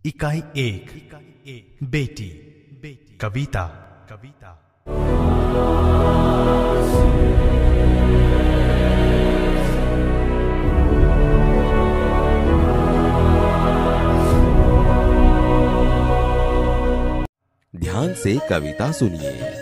इकाई 1 बेटी कविता। ध्यान से कविता सुनिए।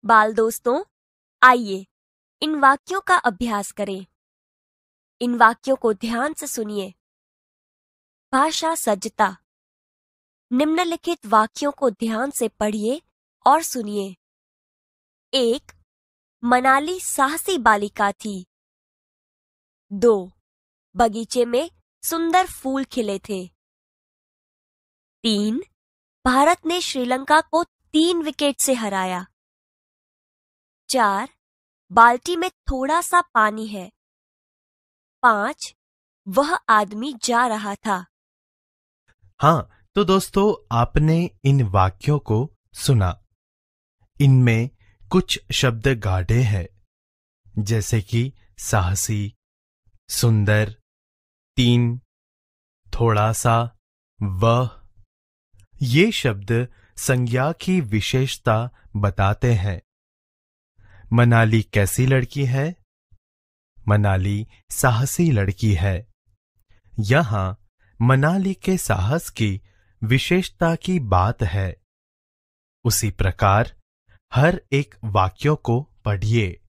बाल दोस्तों, आइए इन वाक्यों का अभ्यास करें। इन वाक्यों को ध्यान से सुनिए। भाषा सज्जता। निम्नलिखित वाक्यों को ध्यान से पढ़िए और सुनिए। 1. मनाली साहसी बालिका थी। 2. बगीचे में सुंदर फूल खिले थे। 3. भारत ने श्रीलंका को 3 विकेट से हराया। 4. बाल्टी में थोड़ा सा पानी है। 5. वह आदमी जा रहा था। हाँ, तो दोस्तों आपने इन वाक्यों को सुना। इनमें कुछ शब्द गाढ़े हैं, जैसे कि साहसी, सुंदर, 3, थोड़ा सा, वह। ये शब्द संज्ञा की विशेषता बताते हैं। मनाली कैसी लड़की है? मनाली साहसी लड़की है। यहां मनाली के साहस की विशेषता की बात है। उसी प्रकार हर एक वाक्यों को पढ़िए।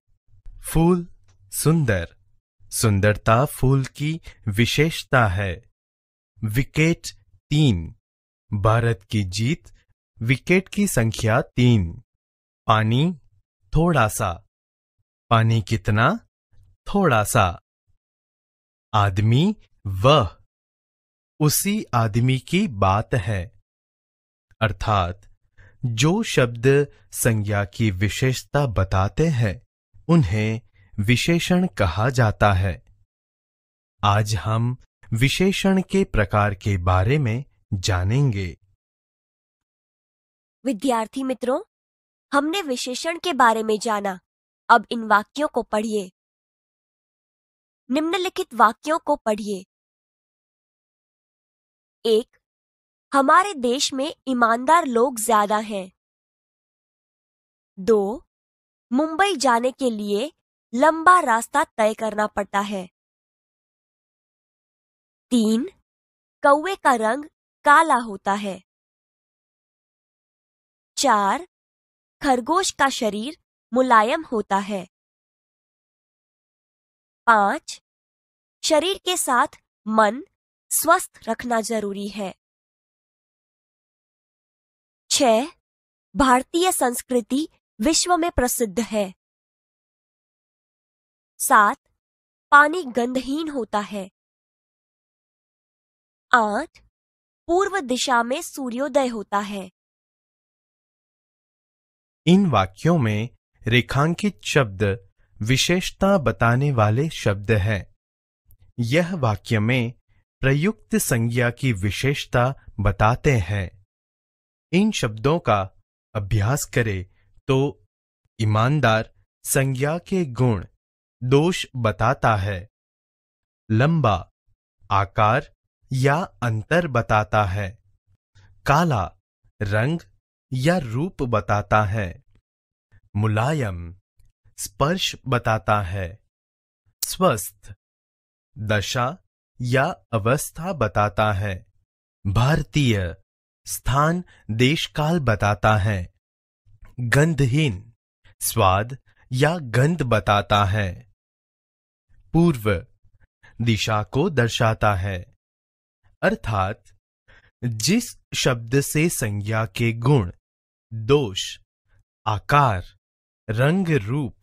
फूल सुंदर, सुंदरता फूल की विशेषता है। विकेट 3, भारत की जीत, विकेट की संख्या 3। पानी थोड़ा सा, पानी कितना? थोड़ा सा। आदमी वह, उसी आदमी की बात है। अर्थात जो शब्द संज्ञा की विशेषता बताते हैं उन्हें विशेषण कहा जाता है। आज हम विशेषण के प्रकार के बारे में जानेंगे। विद्यार्थी मित्रों, हमने विशेषण के बारे में जाना। अब इन वाक्यों को पढ़िए। निम्नलिखित वाक्यों को पढ़िए। 1. हमारे देश में ईमानदार लोग ज्यादा हैं। 2. मुंबई जाने के लिए लंबा रास्ता तय करना पड़ता है। 3. कौवे का रंग काला होता है। 4. खरगोश का शरीर मुलायम होता है। 5. शरीर के साथ मन स्वस्थ रखना जरूरी है। 6. भारतीय संस्कृति विश्व में प्रसिद्ध है। 7. पानी गंधहीन होता है। 8. पूर्व दिशा में सूर्योदय होता है। इन वाक्यों में रेखांकित शब्द विशेषता बताने वाले शब्द हैं। यह वाक्य में प्रयुक्त संज्ञा की विशेषता बताते हैं। इन शब्दों का अभ्यास करें तो ईमानदार संज्ञा के गुण, दोष बताता है। लंबा आकार या अंतर बताता है। काला रंग या रूप बताता है। मुलायम स्पर्श बताता है। स्वस्थ दशा या अवस्था बताता है। भारतीय स्थान देशकाल बताता है। गंधहीन स्वाद या गंध बताता है। पूर्व दिशा को दर्शाता है। अर्थात जिस शब्द से संज्ञा के गुण, दोष, आकार, रंग रूप,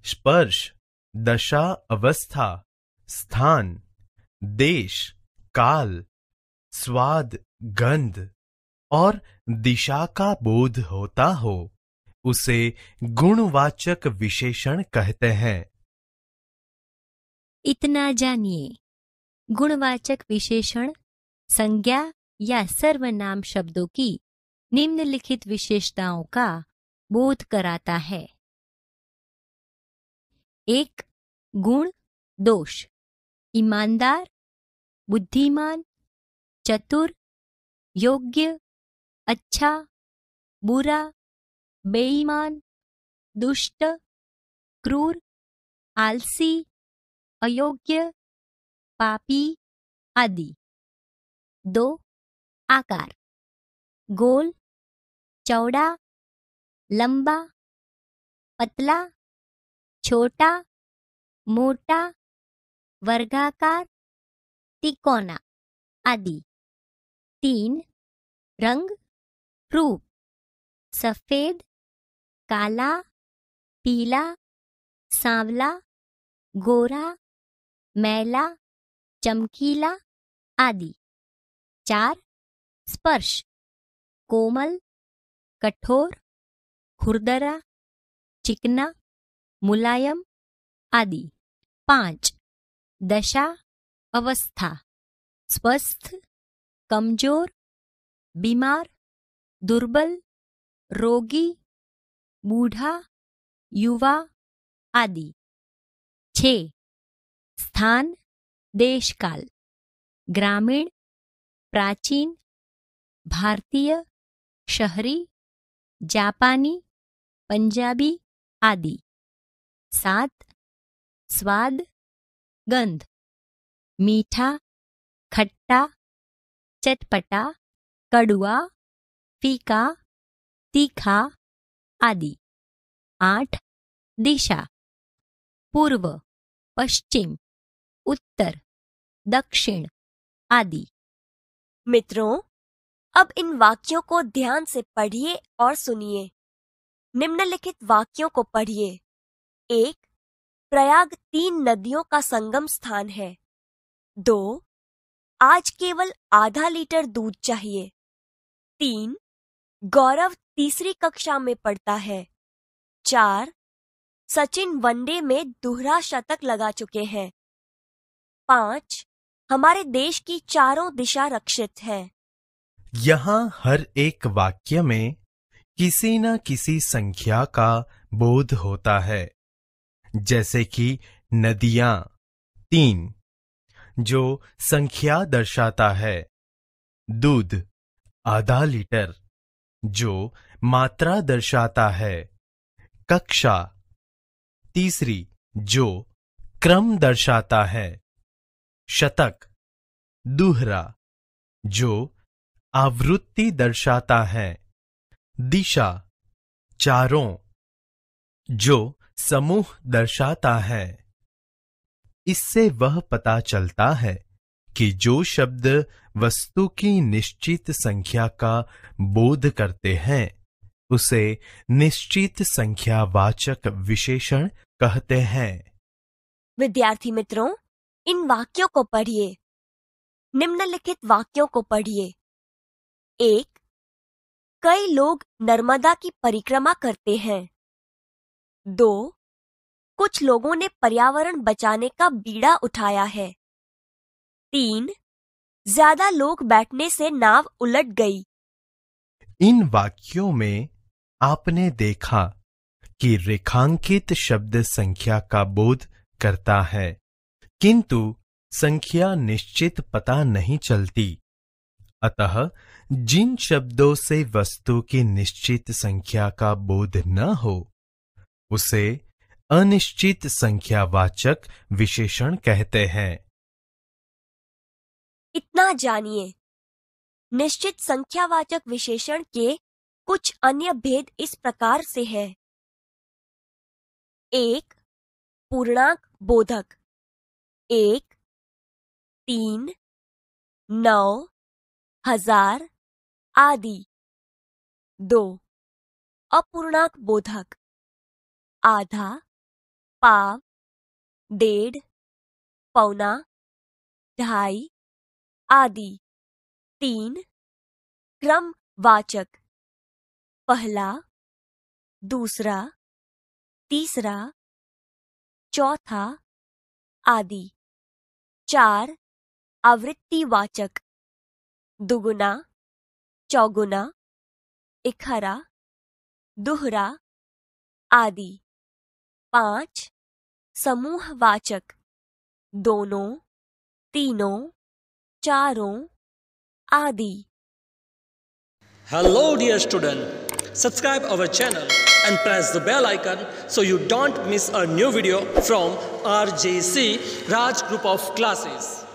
स्पर्श, दशा अवस्था, स्थान, देश, काल, स्वाद, गंध और दिशा का बोध होता हो, उसे गुणवाचक विशेषण कहते हैं। इतना जानिए। गुणवाचक विशेषण संज्ञा या सर्वनाम शब्दों की निम्नलिखित विशेषताओं का बोध कराता है। 1. गुण, दोष। ईमानदार, बुद्धिमान, चतुर, योग्य, अच्छा, बुरा, बेईमान, दुष्ट, क्रूर, आलसी, अयोग्य, पापी आदि। 2. आकार, गोल, चौड़ा, लंबा, पतला, छोटा, मोटा, वर्गाकार, तिकोना आदि। 3. रंग, रूप, सफेद, काला, पीला, सांवला, गोरा, मैला, चमकीला आदि। 4. स्पर्श, कोमल, कठोर, खुरदरा, चिकना, मुलायम आदि। 5. दशा, अवस्था, स्वस्थ, कमजोर, बीमार, दुर्बल, रोगी, बूढ़ा, युवा आदि। 6. स्थान, देशकाल, ग्रामीण, प्राचीन, भारतीय, शहरी, जापानी, पंजाबी आदि। 7. स्वाद, गंध, मीठा, खट्टा, चटपटा, कड़वा, फीका, तीखा आदि। 8. दिशा, पूर्व, पश्चिम, उत्तर, दक्षिण आदि। मित्रों, अब इन वाक्यों को ध्यान से पढ़िए और सुनिए। निम्नलिखित वाक्यों को पढ़िए। 1. प्रयाग 3 नदियों का संगम स्थान है। 2. आज केवल आधा लीटर दूध चाहिए। 3. गौरव तीसरी कक्षा में पढ़ता है। 4. सचिन वनडे में दोहरा शतक लगा चुके हैं। 5. हमारे देश की चारों दिशा रक्षित है। यहाँ हर एक वाक्य में किसी न किसी संख्या का बोध होता है, जैसे कि नदियां 3 जो संख्या दर्शाता है, दूध आधा लीटर जो मात्रा दर्शाता है, कक्षा तीसरी जो क्रम दर्शाता है, शतक दोहरा जो आवृत्ति दर्शाता है, दिशा चारों जो समूह दर्शाता है। इससे वह पता चलता है कि जो शब्द वस्तु की निश्चित संख्या का बोध करते हैं उसे निश्चित संख्यावाचक विशेषण कहते हैं। विद्यार्थी मित्रों, इन वाक्यों को पढ़िए। निम्नलिखित वाक्यों को पढ़िए। 1. कई लोग नर्मदा की परिक्रमा करते हैं। 2. कुछ लोगों ने पर्यावरण बचाने का बीड़ा उठाया है। 3. ज्यादा लोग बैठने से नाव उलट गई। इन वाक्यों में आपने देखा कि रेखांकित शब्द संख्या का बोध करता है, किंतु संख्या निश्चित पता नहीं चलती। अतः जिन शब्दों से वस्तु की निश्चित संख्या का बोध न हो उसे अनिश्चित संख्यावाचक विशेषण कहते हैं। इतना जानिए। निश्चित संख्यावाचक विशेषण के कुछ अन्य भेद इस प्रकार से है। 1. पूर्णांक बोधक 1, 3, 9, 1000 आदि। 2. अपूर्णांक बोधक आधा, पाव, 1.5, पौना, 2.5 आदि। 3. क्रमवाचक पहला, दूसरा, तीसरा, चौथा आदि। 4. आवृत्तिवाचक दुगुना, चौगुना, इखरा, दोहरा आदि। 5. समूहवाचक दोनों, तीनों, चारों आदि। Hello dear student, subscribe our channel and press the bell icon so you don't miss a new video from RJC Raj Group of Classes.